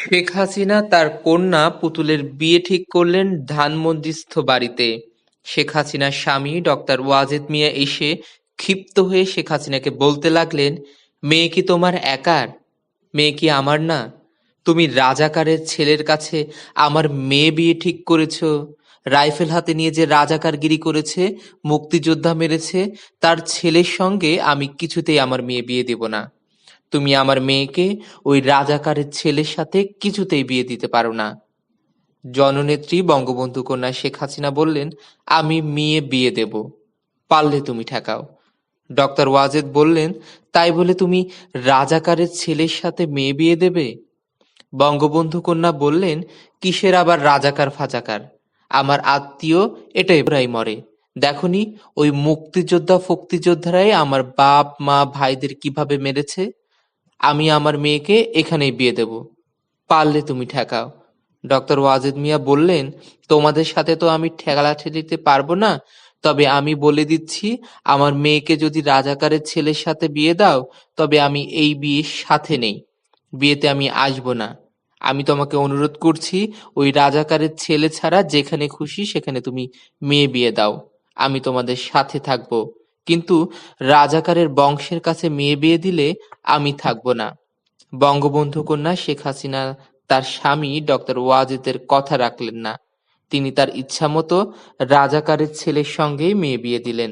শেখ হাসিনা তার কন্যা পুতুলের বিয়ে ঠিক করলেন ধানমন্ডিস্থ বাড়িতে। শেখ হাসিনার স্বামী ডক্টর ওয়াজেদ মিয়া এসে ক্ষিপ্ত হয়ে শেখ হাসিনাকে বলতে লাগলেন, মেয়ে কি তোমার একার? মেয়ে কি আমার না? তুমি রাজাকারের ছেলের কাছে আমার মেয়ে বিয়ে ঠিক করেছ। রাইফেল হাতে নিয়ে যে রাজাকারগিরি করেছে, মুক্তিযোদ্ধা মেরেছে, তার ছেলের সঙ্গে আমি কিছুতেই আমার মেয়ে বিয়ে দেব না। তুমি আমার মেয়েকে ওই রাজাকারের ছেলের সাথে কিছুতেই বিয়ে দিতে পারো না। জননেত্রী বঙ্গবন্ধু কন্যা শেখ হাসিনা বললেন, আমি মেয়ে বিয়ে দেব, পারলে তুমি ঠেকাও। ডক্টর ওয়াজেদ বললেন, তাই বলে তুমি রাজাকারের ছেলের সাথে মেয়ে বিয়ে দেবে? বঙ্গবন্ধু কন্যা বললেন, কিসের আবার রাজাকার ফাজাকার? আমার আত্মীয় এটাই মরে। দেখনি ওই মুক্তিযোদ্ধা ফক্তিযোদ্ধারাই আমার বাপ মা ভাইদের কিভাবে মেরেছে। আমি আমার মেয়েকে এখানেই বিয়ে দেব, পারলে তুমি ঠেকাও। ডক্টর ওয়াজেদ মিয়া বললেন, তোমাদের সাথে তো আমি ঠেলাঠেলিতে পারবো না, তবে আমি বলে দিচ্ছি, আমার মেয়েকে যদি রাজাকারের ছেলের সাথে বিয়ে দাও, তবে আমি এই বিয়ের সাথে নেই, বিয়েতে আমি আসবো না। আমি তোমাকে অনুরোধ করছি, ওই রাজাকারের ছেলে ছাড়া যেখানে খুশি সেখানে তুমি মেয়ে বিয়ে দাও, আমি তোমাদের সাথে থাকবো, কিন্তু রাজাকারের বংশের কাছে মেয়ে বিয়ে দিলে আমি থাকবো না। বঙ্গবন্ধু কন্যা শেখ হাসিনা তার স্বামী ডক্টর ওয়াজেদের কথা রাখলেন না। তিনি তার ইচ্ছামতো রাজাকারের ছেলের সঙ্গেই মেয়ে বিয়ে দিলেন।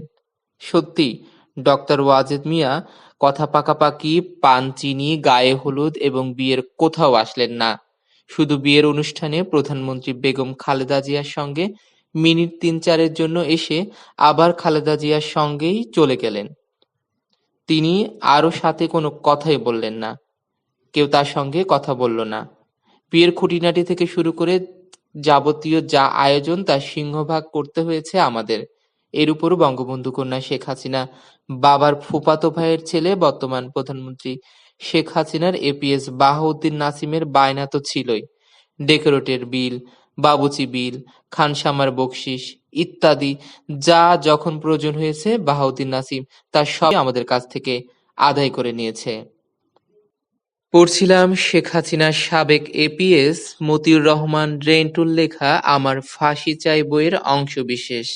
সত্যি, ডক্টর ওয়াজেদ মিয়া কথা পাকাপাকি, পান চিনি, গায়ে হলুদ এবং বিয়ের কোথাও আসলেন না। শুধু বিয়ের অনুষ্ঠানে প্রধানমন্ত্রী বেগম খালেদা জিয়ার সঙ্গে মিনিট ৩-৪-এর জন্য এসে আবার খালেদা জিয়ার সঙ্গেই চলে গেলেন। তিনি আরও সাথে কোনো কথাই বললেন না। কেউ তার সঙ্গে কথা বলল না। বিয়ের খুঁটিনাটি থেকে শুরু করে যাবতীয় যা আয়োজন তার সিংহভাগ করতে হয়েছে আমাদের। এর উপরও বঙ্গবন্ধু কন্যা শেখ হাসিনা বাবার ফুফাতো ভাইয়ের ছেলে বর্তমান প্রধানমন্ত্রী শেখ হাসিনার এপিএস বাহাউদ্দিন নাসিমের বায়না তো ছিলই। ডেকোরেটের বিল, বাবুচি বিল, খানসামার বকশিস ইত্যাদি যা যখন প্রয়োজন হয়েছে বাহাউদ্দিন নাসিম তার সবই আমাদের কাছ থেকে আদায় করে নিয়েছে। পড়ছিলাম শেখ হাসিনার সাবেক এপিএস মতিউর রহমান রেন্টুর লেখা আমার ফাঁসি চাই বইয়ের অংশবিশেষ।